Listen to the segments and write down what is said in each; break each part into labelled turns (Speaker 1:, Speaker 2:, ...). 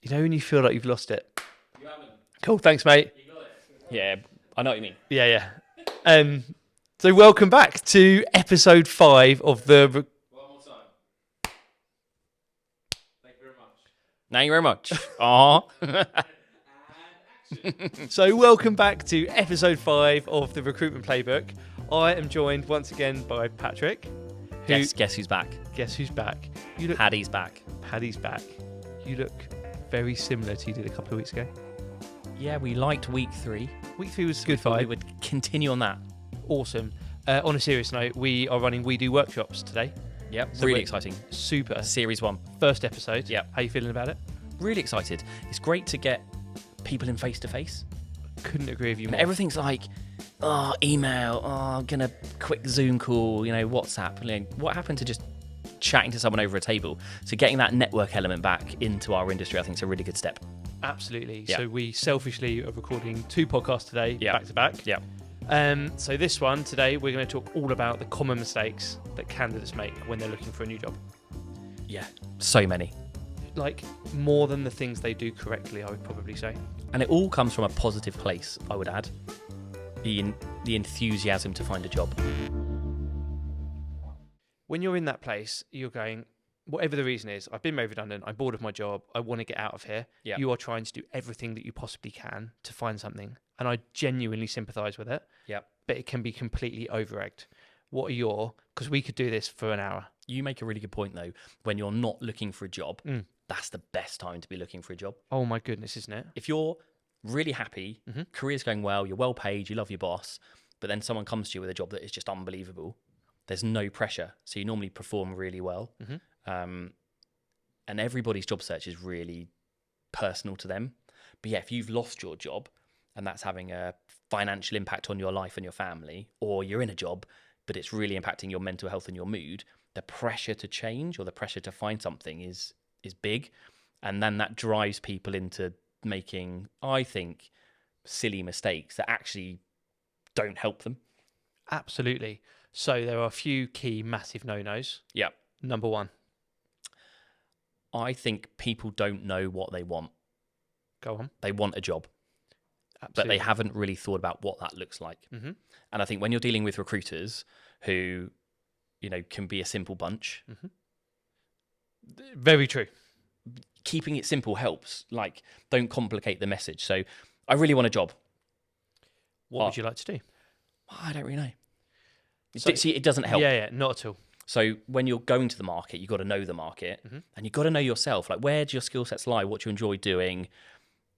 Speaker 1: You know when you feel like you've lost it?
Speaker 2: You haven't.
Speaker 1: Cool, thanks, mate.
Speaker 2: You got it. Yeah, I know what you mean.
Speaker 1: Yeah. So welcome back to episode 5 of the...
Speaker 2: One more time. Thank you very much. Thank you very much. Aww. And action.
Speaker 1: So welcome back to episode 5 of the Recruitment Playbook. I am joined once again by Patrick.
Speaker 2: Guess who's back?
Speaker 1: Guess who's back? You look...
Speaker 2: Paddy's back.
Speaker 1: Paddy's back. You look very similar to you did a couple of weeks ago.
Speaker 2: Yeah, we liked week 3.
Speaker 1: Week 3 was
Speaker 2: So
Speaker 1: good
Speaker 2: we thought
Speaker 1: vibe.
Speaker 2: we would continue on that.
Speaker 1: Awesome. On a serious note, we are running We Do workshops today.
Speaker 2: Yep,
Speaker 1: So
Speaker 2: really
Speaker 1: we're-
Speaker 2: exciting.
Speaker 1: Super.
Speaker 2: Series 1.
Speaker 1: First episode.
Speaker 2: Yep.
Speaker 1: How you feeling about it?
Speaker 2: Really excited. It's great to get people in face to face.
Speaker 1: Couldn't agree with you more.
Speaker 2: Everything's like, email, I'm gonna quick Zoom call, WhatsApp. What happened to just chatting to someone over a table? So getting that network element back into our industry, I think, is a really good step.
Speaker 1: Absolutely.
Speaker 2: Yeah.
Speaker 1: So we selfishly are recording 2 podcasts today,
Speaker 2: Yeah.
Speaker 1: back to back.
Speaker 2: Yeah.
Speaker 1: So this one today, we're going to talk all about the common mistakes that candidates make when they're looking for a new job.
Speaker 2: Yeah. So many.
Speaker 1: Like more than the things they do correctly, I would probably say.
Speaker 2: And it all comes from a positive place, I would add. The enthusiasm to find a job.
Speaker 1: When you're in that place, you're going, whatever the reason is, I've been made redundant, I'm bored of my job, I want to get out of here.
Speaker 2: Yeah.
Speaker 1: You are trying to do everything that you possibly can to find something. And I genuinely sympathise with it.
Speaker 2: Yeah.
Speaker 1: But it can be completely over-egged. What are your... Because we could do this for an hour.
Speaker 2: You make a really good point, though. When you're not looking for a job,
Speaker 1: Mm.
Speaker 2: that's the best time to be looking for a job.
Speaker 1: Oh my goodness, isn't it?
Speaker 2: If you're really happy, career's going well, you're well paid, you love your boss, but then someone comes to you with a job that is just unbelievable, there's no pressure. So you normally perform really well. And everybody's job search is really personal to them. But yeah, if you've lost your job and that's having a financial impact on your life and your family, or you're in a job, but it's really impacting your mental health and your mood, the pressure to change or the pressure to find something is big. And then that drives people into making, I think, silly mistakes that actually don't help them.
Speaker 1: Absolutely. So there are a few key massive no-nos.
Speaker 2: Yeah.
Speaker 1: Number 1.
Speaker 2: I think people don't know what they want.
Speaker 1: Go on.
Speaker 2: They want a job, but
Speaker 1: Absolutely.
Speaker 2: they haven't really thought about what that looks like.
Speaker 1: Mhm.
Speaker 2: And I think when you're dealing with recruiters who, can be a simple bunch,
Speaker 1: Very true.
Speaker 2: keeping it simple helps. Like, don't complicate the message. So I really want a job.
Speaker 1: What would you like to do?
Speaker 2: I don't really know.
Speaker 1: So-
Speaker 2: See, it doesn't help.
Speaker 1: Yeah, not at all.
Speaker 2: So when you're going to the market, you've got to know the market and you've got to know yourself. Like, where do your skill sets lie? What do you enjoy doing?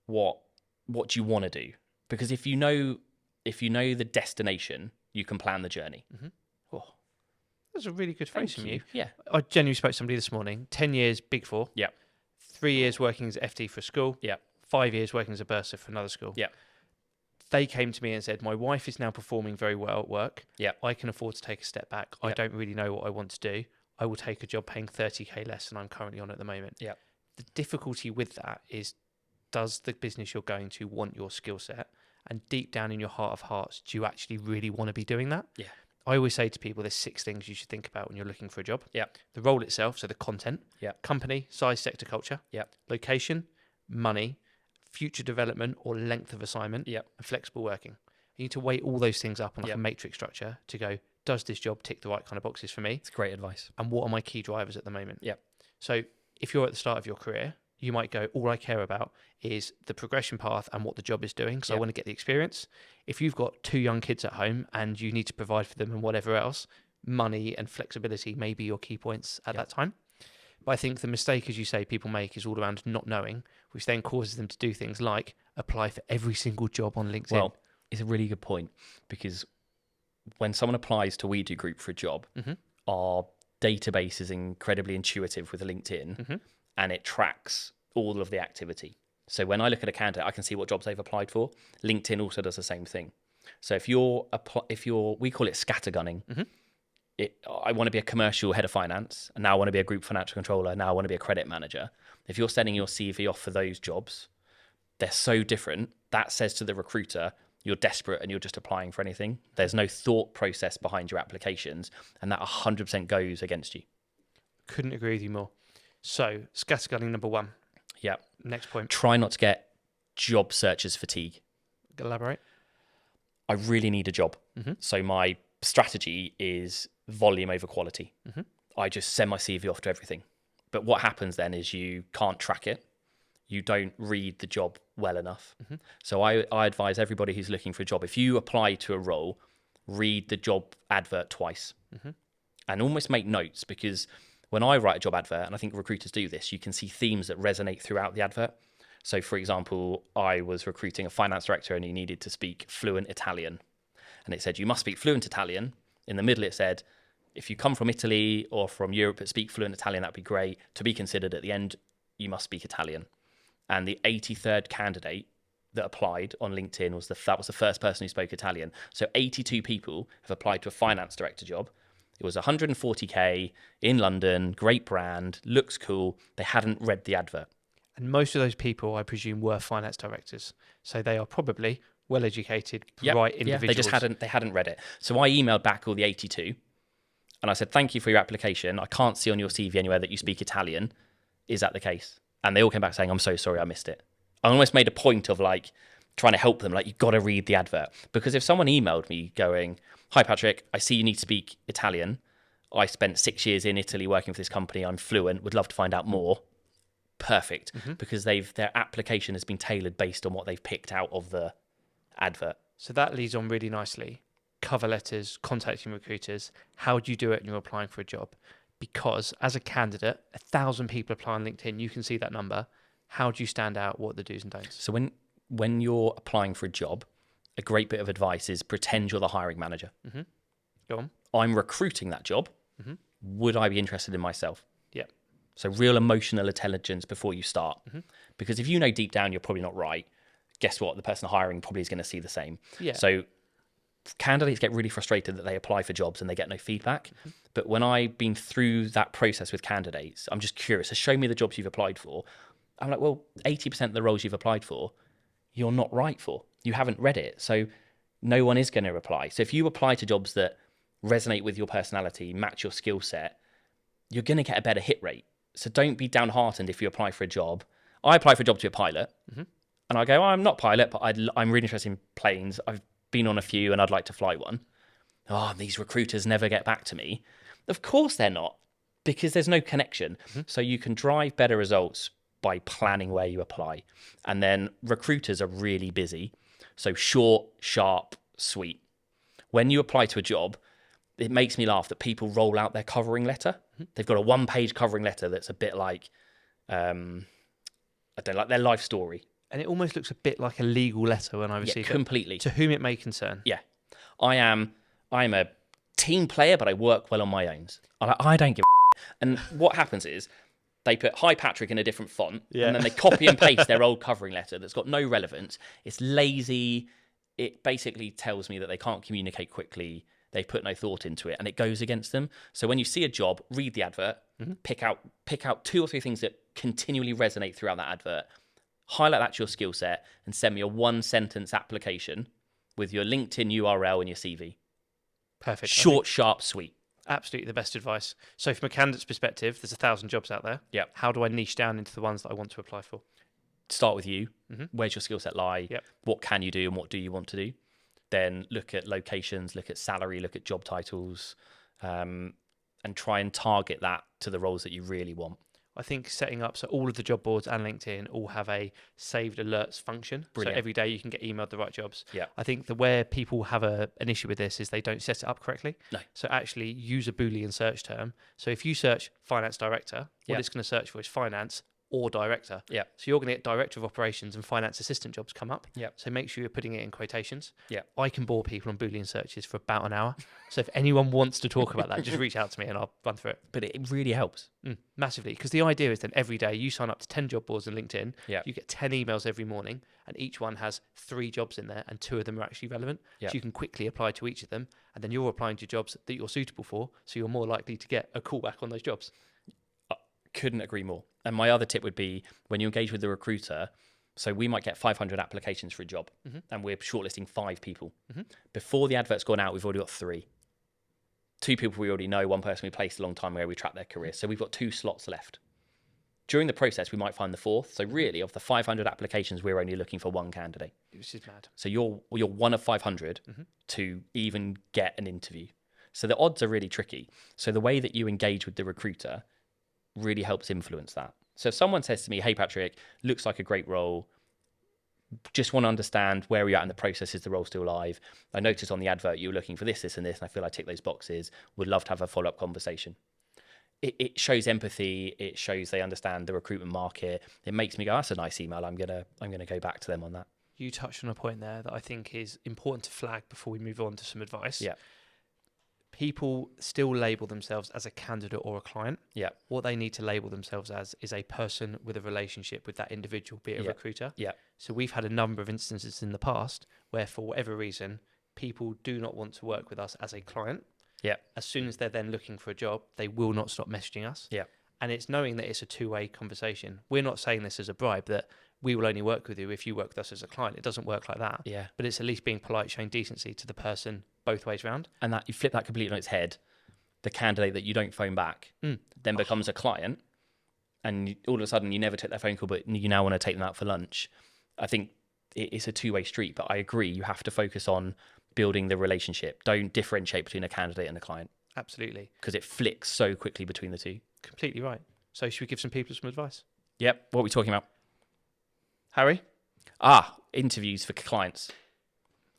Speaker 2: What do you want to do? Because if you know the destination, you can plan the journey. Oh,
Speaker 1: That's a really good phrase from you.
Speaker 2: Yeah.
Speaker 1: I genuinely spoke to somebody this morning. 10 years, Big Four.
Speaker 2: Yeah.
Speaker 1: 3 years working as FD for a school.
Speaker 2: Yeah.
Speaker 1: 5 years working as a bursar for another school.
Speaker 2: Yeah.
Speaker 1: They came to me and said, my wife is now performing very well at work.
Speaker 2: Yeah.
Speaker 1: I can afford to take a step back. I
Speaker 2: Yeah.
Speaker 1: don't really know what I want to do. I will take a job paying 30k less than I'm currently on at the moment.
Speaker 2: Yeah.
Speaker 1: The difficulty with that is, does the business you're going to want your skill set? And deep down in your heart of hearts, do you actually really want to be doing that?
Speaker 2: Yeah.
Speaker 1: I always say to people, there's 6 things you should think about when you're looking for a job.
Speaker 2: Yeah.
Speaker 1: The role itself, so the content,
Speaker 2: Yeah.
Speaker 1: company, size, sector, culture,
Speaker 2: Yeah.
Speaker 1: location, money, future development or length of assignment,
Speaker 2: Yeah.
Speaker 1: and flexible working. You need to weigh all those things up on like
Speaker 2: Yeah.
Speaker 1: a matrix structure to go, does this job tick the right kind of boxes for me?
Speaker 2: It's great advice.
Speaker 1: And what are my key drivers at the moment?
Speaker 2: Yeah.
Speaker 1: So if you're at the start of your career, you might go, all I care about is the progression path and what the job is doing. So I
Speaker 2: Yeah.
Speaker 1: want to get the experience. If you've got 2 young kids at home and you need to provide for them and whatever else, money and flexibility may be your key points at that time. But I think the mistake, as you say, people make is all around not knowing, which then causes them to do things like apply for every single job on LinkedIn.
Speaker 2: Well, it's a really good point, because when someone applies to We Do Group for a job, our database is incredibly intuitive with LinkedIn and it tracks all of the activity. So when I look at a candidate, I can see what jobs they've applied for. LinkedIn also does the same thing. So if you're we call it scattergunning. I want to be a commercial head of finance, and now I want to be a group financial controller, now I want to be a credit manager. If you're sending your CV off for those jobs, they're so different. That says to the recruiter, you're desperate and you're just applying for anything. There's no thought process behind your applications, and that 100% goes against you.
Speaker 1: Couldn't agree with you more. So, scattergunning number 1.
Speaker 2: Yeah.
Speaker 1: Next point.
Speaker 2: Try not to get job searchers fatigue.
Speaker 1: Elaborate.
Speaker 2: I really need a job. So my strategy is volume over quality. I just send my CV off to everything. But what happens then is you can't track it. You don't read the job well enough. So I advise everybody who's looking for a job, if you apply to a role, read the job advert twice and almost make notes, because when I write a job advert, and I think recruiters do this, you can see themes that resonate throughout the advert. So for example, I was recruiting a finance director and he needed to speak fluent Italian. And it said, you must speak fluent Italian. In the middle, it said, if you come from Italy or from Europe but speak fluent Italian, that'd be great. To be considered at the end, you must speak Italian. And the 83rd candidate that applied on LinkedIn was the first person who spoke Italian. So 82 people have applied to a finance director job. It was 140K in London, great brand, looks cool. They hadn't read the advert.
Speaker 1: And most of those people, I presume, were finance directors. So they are probably well-educated, bright individuals.
Speaker 2: They hadn't read it. So I emailed back all the 82 and I said, thank you for your application. I can't see on your CV anywhere that you speak Italian. Is that the case? And they all came back saying, I'm so sorry, I missed it. I almost made a point of like trying to help them. Like, you've got to read the advert. Because if someone emailed me going, hi, Patrick, I see you need to speak Italian. I spent 6 years in Italy working for this company. I'm fluent. Would love to find out more. Perfect. Because their application has been tailored based on what they've picked out of the advert.
Speaker 1: So that leads on really nicely. Cover letters, contacting recruiters. How do you do it when you're applying for a job? Because as a candidate, 1,000 people apply on LinkedIn. You can see that number. How do you stand out? What are the do's and don'ts?
Speaker 2: So when you're applying for a job, a great bit of advice is pretend you're the hiring manager.
Speaker 1: Go on.
Speaker 2: I'm recruiting that job. Would I be interested in myself?
Speaker 1: Yeah.
Speaker 2: So real emotional intelligence before you start. Because if you know deep down you're probably not right, guess what? The person hiring probably is going to see the same.
Speaker 1: Yeah.
Speaker 2: So candidates get really frustrated that they apply for jobs and they get no feedback. But when I've been through that process with candidates, I'm just curious. So show me the jobs you've applied for. I'm like, well, 80% of the roles you've applied for, you're not right for. You haven't read it. So no one is going to reply. So if you apply to jobs that resonate with your personality, match your skill set, you're going to get a better hit rate. So don't be downhearted if you apply for a job. I apply for a job to be a pilot, and I go, I'm not a pilot, but I'm really interested in planes. I've been on a few and I'd like to fly one. Oh, these recruiters never get back to me. Of course they're not, because there's no connection. So you can drive better results by planning where you apply. And then recruiters are really busy. So short, sharp, sweet. When you apply to a job, it makes me laugh that people roll out their covering letter. They've got a one-page covering letter that's a bit like, I don't know, like their life story.
Speaker 1: And it almost looks a bit like a legal letter when I receive it.
Speaker 2: Completely.
Speaker 1: To whom it may concern.
Speaker 2: Yeah. I'm a team player, but I work well on my own. I don't give a And what happens is they put hi Patrick in a different font, and then they copy and paste their old covering letter that's got no relevance. It's lazy. It basically tells me that they can't communicate quickly. They put no thought into it, and it goes against them. So when you see a job, read the advert, pick out 2 or 3 things that continually resonate throughout that advert, highlight that to your skill set, and send me a 1-sentence application with your LinkedIn URL and your CV.
Speaker 1: Perfect.
Speaker 2: Short, sharp, sweet.
Speaker 1: Absolutely the best advice. So from a candidate's perspective, there's 1,000 jobs out there.
Speaker 2: Yep.
Speaker 1: How do I niche down into the ones that I want to apply for?
Speaker 2: Start with you. Where's your skill set lie?
Speaker 1: Yep.
Speaker 2: What can you do and what do you want to do? Then look at locations, look at salary, look at job titles, and try and target that to the roles that you really want.
Speaker 1: I think setting up, so all of the job boards and LinkedIn all have a saved alerts function.
Speaker 2: Brilliant.
Speaker 1: So every day you can get emailed the right jobs.
Speaker 2: Yeah.
Speaker 1: I think where people have an issue with this is they don't set it up correctly.
Speaker 2: No.
Speaker 1: So actually use a Boolean search term. So if you search finance director, what it's going to search for is finance or director.
Speaker 2: Yeah.
Speaker 1: So you're going to get director of operations and finance assistant jobs come up.
Speaker 2: Yeah.
Speaker 1: So make sure you're putting it in quotations.
Speaker 2: Yeah.
Speaker 1: I can bore people on Boolean searches for about an hour. So if anyone wants to talk about that, just reach out to me and I'll run through it.
Speaker 2: But it really helps.
Speaker 1: Massively. Because the idea is then every day you sign up to 10 job boards on LinkedIn.
Speaker 2: Yeah.
Speaker 1: You get 10 emails every morning and each one has 3 jobs in there and 2 of them are actually relevant.
Speaker 2: Yeah.
Speaker 1: So you can quickly apply to each of them and then you're applying to jobs that you're suitable for. So you're more likely to get a call back on those jobs.
Speaker 2: Couldn't agree more. And my other tip would be when you engage with the recruiter, so we might get 500 applications for a job and we're shortlisting 5 people. Before the advert's gone out, we've already got 3. 2 people we already know, 1 person we placed a long time ago, we track their career. So we've got 2 slots left. during the process, we might find the fourth. So really, of the 500 applications, we're only looking for one candidate.
Speaker 1: Which is mad.
Speaker 2: So you're one of 500 to even get an interview. So the odds are really tricky. So the way that you engage with the recruiter really helps influence that. So if someone says to me, hey, Patrick, looks like a great role, just want to understand where we're at in the process, is the role still live? I noticed on the advert you were looking for this, and this, and I feel I tick those boxes. Would love to have a follow-up conversation. It shows empathy. It shows they understand the recruitment market. It makes me go, that's a nice email. I'm gonna go back to them on that.
Speaker 1: You touched on a point there that I think is important to flag before we move on to some advice.
Speaker 2: Yeah.
Speaker 1: People still label themselves as a candidate or a client.
Speaker 2: Yeah.
Speaker 1: What they need to label themselves as is a person with a relationship with that individual, be it a recruiter.
Speaker 2: Yeah.
Speaker 1: So we've had a number of instances in the past where, for whatever reason, people do not want to work with us as a client.
Speaker 2: Yeah.
Speaker 1: As soon as they're then looking for a job, they will not stop messaging us.
Speaker 2: Yeah.
Speaker 1: And it's knowing that it's a two-way conversation. We're not saying this as a bribe, that we will only work with you if you work with us as a client. It doesn't work like that.
Speaker 2: Yeah.
Speaker 1: But it's at least being polite, showing decency to the person both ways round.
Speaker 2: And that you flip that completely on its head. The candidate that you don't phone back then becomes a client, and all of a sudden you never took their phone call, but you now want to take them out for lunch. I think it's a two-way street, but I agree. You have to focus on building the relationship. Don't differentiate between a candidate and a client.
Speaker 1: Absolutely.
Speaker 2: Because it flicks so quickly between the two.
Speaker 1: Completely right. So should we give some people some advice?
Speaker 2: Yep. What are we talking about?
Speaker 1: Harry?
Speaker 2: Interviews for clients.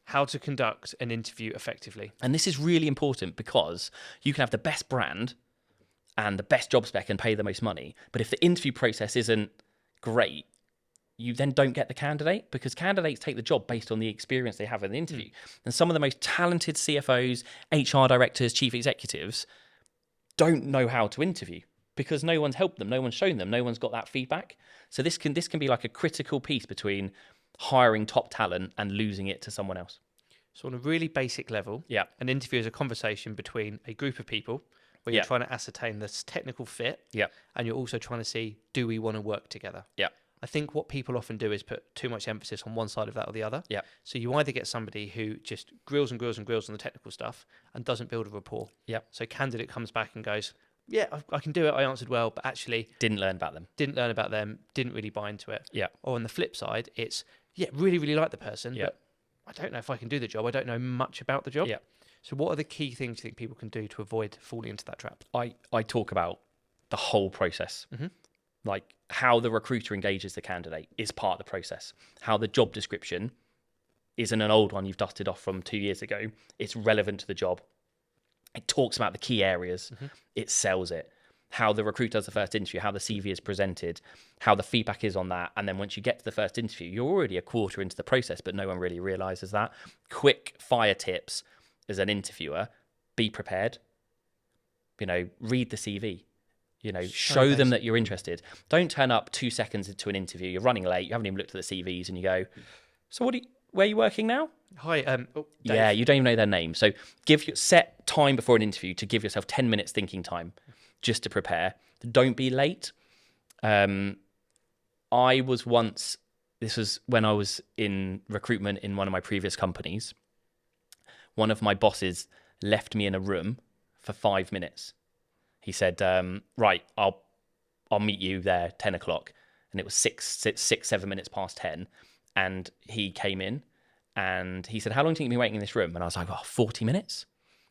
Speaker 1: How to conduct an interview effectively.
Speaker 2: And this is really important because you can have the best brand and the best job spec and pay the most money. But if the interview process isn't great, you then don't get the candidate, because candidates take the job based on the experience they have in the interview. And some of the most talented CFOs, HR directors, chief executives don't know how to interview because no one's helped them, no one's shown them, no one's got that feedback. So this can be like a critical piece between hiring top talent and losing it to someone else.
Speaker 1: So on a really basic level,
Speaker 2: Yeah.
Speaker 1: an interview is a conversation between a group of people where you're trying to ascertain this technical fit, and you're also trying to see, do we want to work together?
Speaker 2: Yeah.
Speaker 1: I think what people often do is put too much emphasis on one side of that or the other.
Speaker 2: Yeah.
Speaker 1: So you either get somebody who just grills and grills and grills on the technical stuff and doesn't build a rapport.
Speaker 2: Yeah.
Speaker 1: So candidate comes back and goes, yeah, I can do it. I answered well, but actually
Speaker 2: Didn't learn about them.
Speaker 1: didn't learn about them, didn't really buy into it.
Speaker 2: Yeah.
Speaker 1: Or on the flip side, it's, really, really like the person,
Speaker 2: Yeah.
Speaker 1: but I don't know if I can do the job. I don't know much about the job.
Speaker 2: Yeah.
Speaker 1: So what are the key things you think people can do to avoid falling into that trap?
Speaker 2: I talk about the whole process. Like how the recruiter engages the candidate is part of the process. How the job description isn't an old one you've dusted off from 2 years ago. It's relevant to the job. It talks about the key areas. It sells it. How the recruiter does the first interview, how the CV is presented, how the feedback is on that. And then once you get to the first interview, you're already a quarter into the process, but no one really realizes that. Quick fire tips as an interviewer: be prepared. Read the CV. Show them that you're interested. Don't turn up 2 seconds into an interview. You're running late. You haven't even looked at the CVs, and you go, "So where are you working now?"
Speaker 1: Hi, Dave.
Speaker 2: Yeah, you don't even know their name. So set time before an interview to give yourself 10 minutes thinking time just to prepare. Don't be late. This was when I was in recruitment in one of my previous companies. One of my bosses left me in a room for 5 minutes. He said, right, I'll meet you there 10 o'clock. And it was 7 minutes past 10. And he came in and he said, how long do you think you've been waiting in this room? And I was like, 40 minutes?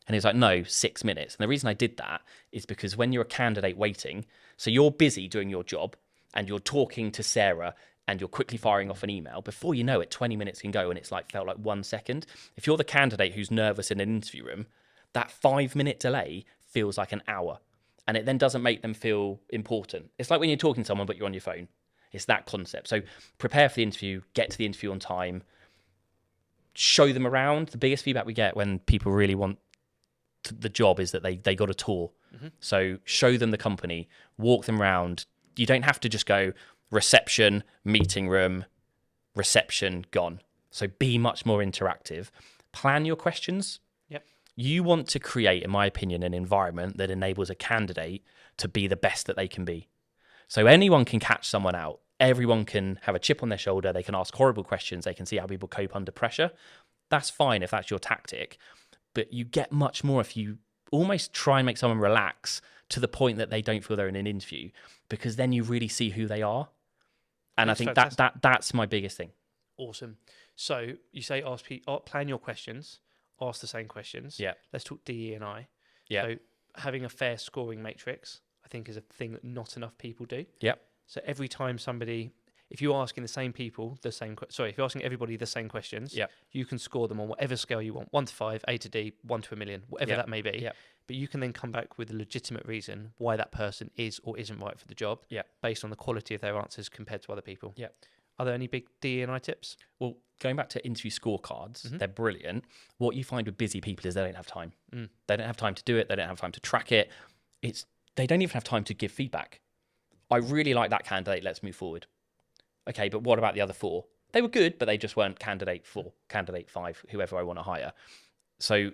Speaker 2: And he was like, no, 6 minutes. And the reason I did that is because when you're a candidate waiting, so you're busy doing your job and you're talking to Sarah and you're quickly firing off an email, before you know it, 20 minutes can go and it's felt like 1 second. If you're the candidate who's nervous in an interview room, that 5-minute delay feels like an hour. And it then doesn't make them feel important. It's like when you're talking to someone, but you're on your phone. It's that concept. So prepare for the interview, get to the interview on time, show them around. The biggest feedback we get when people really want the job is that they got a tour. So show them the company, walk them around. You don't have to just go reception, meeting room, reception, gone. So be much more interactive. Plan your questions. You want to create, in my opinion, an environment that enables a candidate to be the best that they can be. So anyone can catch someone out. Everyone can have a chip on their shoulder. They can ask horrible questions. They can see how people cope under pressure. That's fine if that's your tactic. But you get much more if you almost try and make someone relax to the point that they don't feel they're in an interview. because then you really see who they are. And
Speaker 1: It's
Speaker 2: I think
Speaker 1: fantastic.
Speaker 2: that's my biggest thing.
Speaker 1: Awesome. So you say plan your questions, ask the same questions.
Speaker 2: Yeah.
Speaker 1: Let's talk DE and I.
Speaker 2: Yeah.
Speaker 1: So having a fair scoring matrix, I think, is a thing that not enough people do.
Speaker 2: Yeah.
Speaker 1: So every time if you're asking the same people if you're asking everybody the same questions,
Speaker 2: Yeah.
Speaker 1: you can score them on whatever scale you want, 1 to 5, A to D, 1 to a million, whatever
Speaker 2: Yeah.
Speaker 1: that may be.
Speaker 2: Yeah.
Speaker 1: But you can then come back with a legitimate reason why that person is or isn't right for the job,
Speaker 2: Yeah.
Speaker 1: based on the quality of their answers compared to other people.
Speaker 2: Yeah.
Speaker 1: Are there any big DE and I tips?
Speaker 2: Well, going back to interview scorecards, they're brilliant. What you find with busy people is they don't have time. They don't have time to do it. They don't have time to track it. They don't even have time to give feedback. I really like that candidate. Let's move forward. Okay, but what about the other 4? They were good, but they just weren't candidate 4, candidate 5, whoever I want to hire. So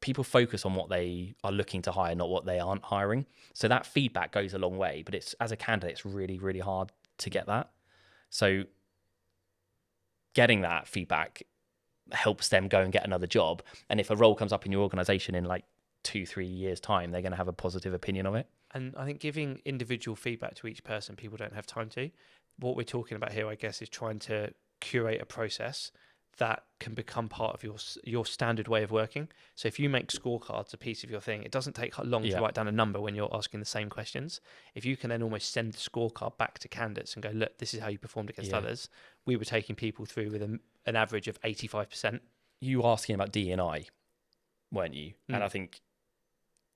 Speaker 2: people focus on what they are looking to hire, not what they aren't hiring. So that feedback goes a long way, but as a candidate, it's really, really hard to get that. So getting that feedback helps them go and get another job. And if a role comes up in your organization in like 2-3 years' time, they're going to have a positive opinion of it.
Speaker 1: And I think giving individual feedback to each person, people don't have time to. What we're talking about here, I guess, is trying to curate a process that can become part of your standard way of working. So if you make scorecards a piece of your thing, it doesn't take long to write down a number when you're asking the same questions. If you can then almost send the scorecard back to candidates and go, look, this is how you performed against others. We were taking people through with an average of 85%.
Speaker 2: You were asking about D&I, weren't you? And I think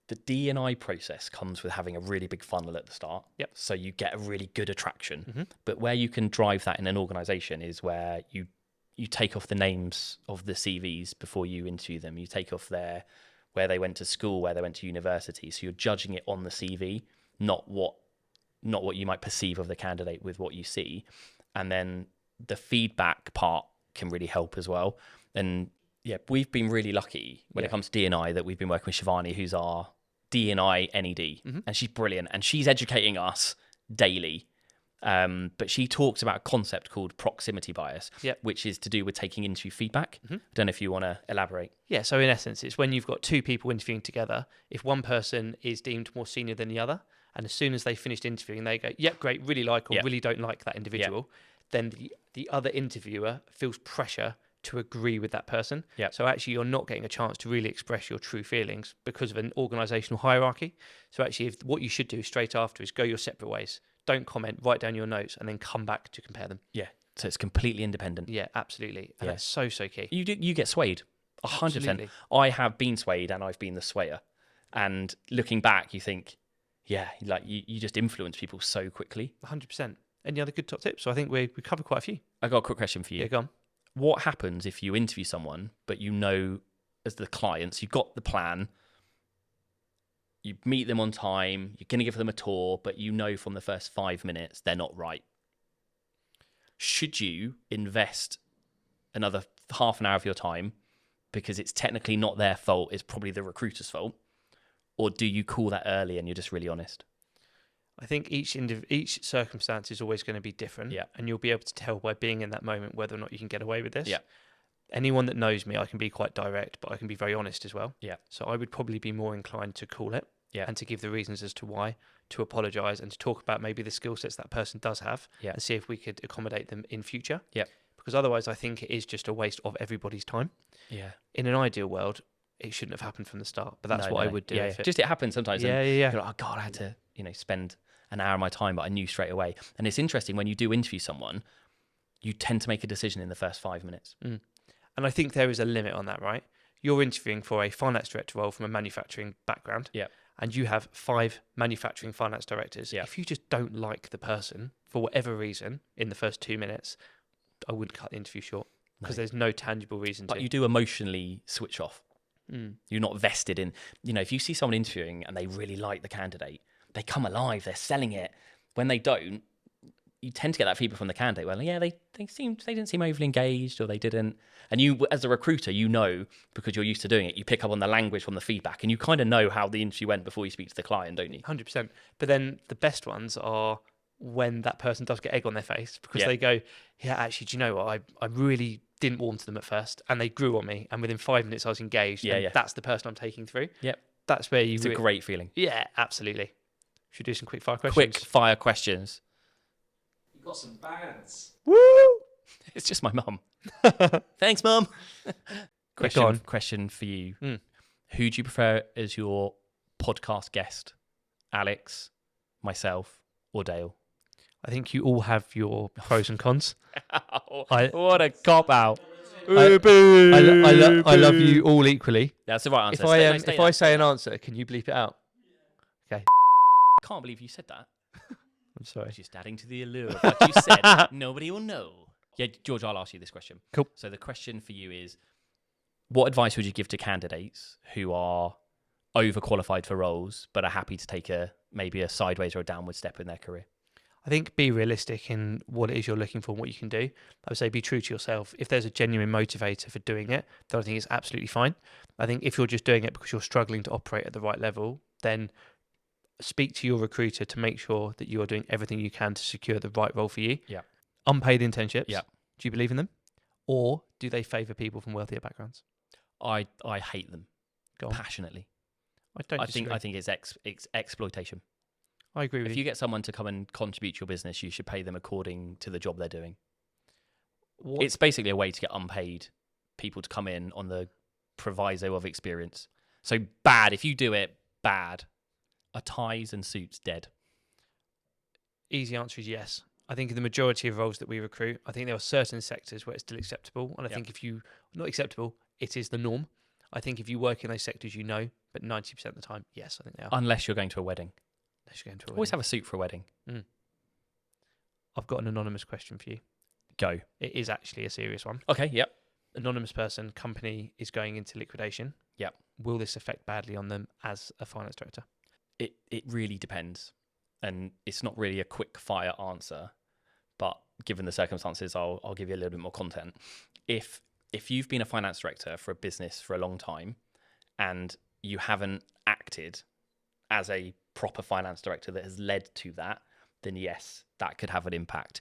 Speaker 2: the D&I process comes with having a really big funnel at the start.
Speaker 1: Yep.
Speaker 2: So you get a really good attraction. But where you can drive that in an organization is where you take off the names of the CVs before you interview them. You take off where they went to school, where they went to university. So you're judging it on the CV, not what you might perceive of the candidate with what you see. And then the feedback part can really help as well. And yeah, we've been really lucky when it comes to D&I that we've been working with Shivani, who's our D&I NED, and she's brilliant. And she's educating us daily. But she talks about a concept called proximity bias, which is to do with taking interview feedback. I don't know if you want to elaborate.
Speaker 1: Yeah, so in essence, it's when you've got 2 people interviewing together, if one person is deemed more senior than the other, and as soon as they finished interviewing, they go, yep, great, really like or really don't like that individual, then the other interviewer feels pressure to agree with that person. So actually you're not getting a chance to really express your true feelings because of an organizational hierarchy. So actually what you should do straight after is go your separate ways. Don't comment, write down your notes, and then come back to compare them.
Speaker 2: Yeah. So it's completely independent.
Speaker 1: Yeah, absolutely. And that's so key.
Speaker 2: You get swayed. 100%.
Speaker 1: Absolutely.
Speaker 2: I have been swayed and I've been the swayer. And looking back, you think, like you just influence people so quickly.
Speaker 1: 100%. Any other good top tips? So I think we covered quite a few.
Speaker 2: I got a quick question for you.
Speaker 1: Yeah, go on.
Speaker 2: What happens if you interview someone, but you know, as the clients, you've got the plan, you meet them on time, you're going to give them a tour, but you know from the first 5 minutes they're not right? Should you invest another half an hour of your time because it's technically not their fault, it's probably the recruiter's fault? Or do you call that early and you're just really honest?
Speaker 1: I think each circumstance is always going to be different, and you'll be able to tell by being in that moment whether or not you can get away with this. Anyone that knows me, I can be quite direct, but I can be very honest as well. So I would probably be more inclined to call it and to give the reasons as to why, to apologise, and to talk about maybe the skill sets that person does have, and see if we could accommodate them in future. Because otherwise, I think it is just a waste of everybody's time. In an ideal world, it shouldn't have happened from the start, but that's what I would do.
Speaker 2: Just it happens sometimes.
Speaker 1: You're
Speaker 2: like, oh God, I had to spend an hour of my time, but I knew straight away. And it's interesting when you do interview someone, you tend to make a decision in the first 5 minutes.
Speaker 1: And I think there is a limit on that, right? You're interviewing for a finance director role from a manufacturing background, and you have 5 manufacturing finance directors. If you just don't like the person for whatever reason in the first 2 minutes, I wouldn't cut the interview short because there's no tangible reason
Speaker 2: but
Speaker 1: to.
Speaker 2: You do emotionally switch off. You're not vested in, if you see someone interviewing and they really like the candidate, they come alive, they're selling it. When they don't, you tend to get that feedback from the candidate. Well, they didn't seem overly engaged, or they didn't. And you, as a recruiter, because you're used to doing it, you pick up on the language from the feedback, and you kind of know how the interview went before you speak to the client, don't you?
Speaker 1: 100%. But then the best ones are when that person does get egg on their face because they go, actually, do you know what? I really didn't warm to them at first, and they grew on me, and within 5 minutes I was engaged. That's the person I'm taking through. That's where
Speaker 2: it's a great feeling.
Speaker 1: Yeah, absolutely. Should we do some quick fire questions?
Speaker 2: Quick fire questions.
Speaker 3: You got some bands.
Speaker 1: Woo!
Speaker 2: It's just my mum. Thanks, mum.
Speaker 1: Go on.
Speaker 2: Question for you.
Speaker 1: Mm.
Speaker 2: Who do you prefer as your podcast guest? Alex, myself, or Dale?
Speaker 1: I think you all have your pros and cons.
Speaker 2: What a cop out.
Speaker 1: I love you all equally.
Speaker 2: That's the right answer.
Speaker 1: If I say an answer, can you bleep it out? Okay.
Speaker 2: Can't believe you said that.
Speaker 1: I'm sorry.
Speaker 2: Just adding to the allure of what you said. Nobody will know. Yeah, George, I'll ask you this question.
Speaker 1: Cool.
Speaker 2: So the question for you is, what advice would you give to candidates who are overqualified for roles but are happy to take maybe a sideways or a downward step in their career?
Speaker 1: I think be realistic in what it is you're looking for and what you can do. I would say be true to yourself. If there's a genuine motivator for doing it, then I think it's absolutely fine. I think if you're just doing it because you're struggling to operate at the right level, then speak to your recruiter to make sure that you are doing everything you can to secure the right role for you.
Speaker 2: Yeah.
Speaker 1: Unpaid internships.
Speaker 2: Yeah.
Speaker 1: Do you believe in them? Or do they favour people from wealthier backgrounds?
Speaker 2: I hate them
Speaker 1: Go on.
Speaker 2: passionately.
Speaker 1: I think
Speaker 2: it's exploitation.
Speaker 1: I agree with
Speaker 2: If you get someone to come and contribute to your business, you should pay them according to the job they're doing.
Speaker 1: What?
Speaker 2: It's basically a way to get unpaid people to come in on the proviso of experience. So bad. If you do it, bad. Are ties and suits dead?
Speaker 1: Easy answer is yes. I think in the majority of roles that we recruit, I think there are certain sectors where it's still acceptable. And I think not acceptable, it is the norm. I think if you work in those sectors, but 90% of the time, yes, I think they are.
Speaker 2: Unless you're going to a wedding.
Speaker 1: Unless you're going to a
Speaker 2: Always
Speaker 1: wedding.
Speaker 2: have a suit for a wedding.
Speaker 1: I've got an anonymous question for you.
Speaker 2: Go.
Speaker 1: It is actually a serious one.
Speaker 2: Okay, yep.
Speaker 1: Anonymous person, company is going into liquidation.
Speaker 2: Yep.
Speaker 1: Will this affect badly on them as a finance director?
Speaker 2: It really depends. And it's not really a quick fire answer, but given the circumstances, I'll give you a little bit more content. If you've been a finance director for a business for a long time and you haven't acted as a proper finance director that has led to that, then yes, that could have an impact.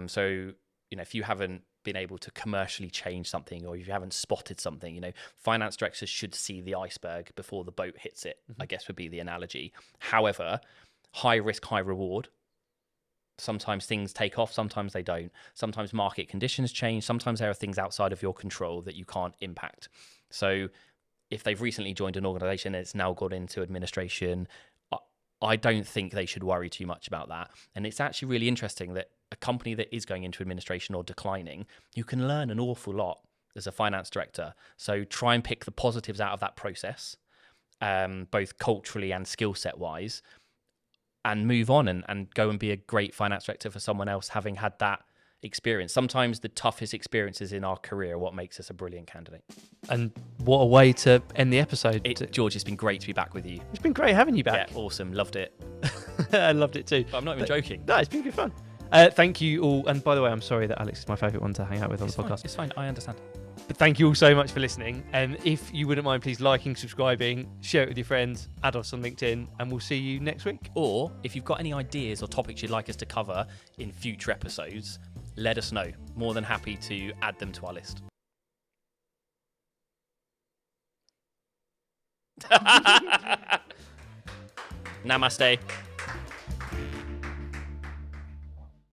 Speaker 2: So, if you haven't been able to commercially change something, or if you haven't spotted something, finance directors should see the iceberg before the boat hits it, I guess would be the analogy. However, high risk, high reward. Sometimes things take off, sometimes they don't. Sometimes market conditions change. Sometimes there are things outside of your control that you can't impact. So if they've recently joined an organization and it's now got into administration, I don't think they should worry too much about that. And it's actually really interesting that a company that is going into administration or declining, you can learn an awful lot as a finance director. So try and pick the positives out of that process, both culturally and skill set wise, and move on and go and be a great finance director for someone else having had that experience. Sometimes the toughest experiences in our career are what makes us a brilliant candidate.
Speaker 1: And what a way to end the episode.
Speaker 2: George, it's been great to be back with you.
Speaker 1: It's been great having you back.
Speaker 2: Yeah, awesome. Loved it.
Speaker 1: I loved it too.
Speaker 2: But I'm not even joking.
Speaker 1: No, it's been good fun. Thank you all. And by the way, I'm sorry that Alex is my favourite one to hang out with on the podcast.
Speaker 2: It's fine. I understand.
Speaker 1: But thank you all so much for listening. And if you wouldn't mind, please liking, subscribing, share it with your friends, add us on LinkedIn, and we'll see you next week.
Speaker 2: Or if you've got any ideas or topics you'd like us to cover in future episodes, let us know. More than happy to add them to our list. Namaste.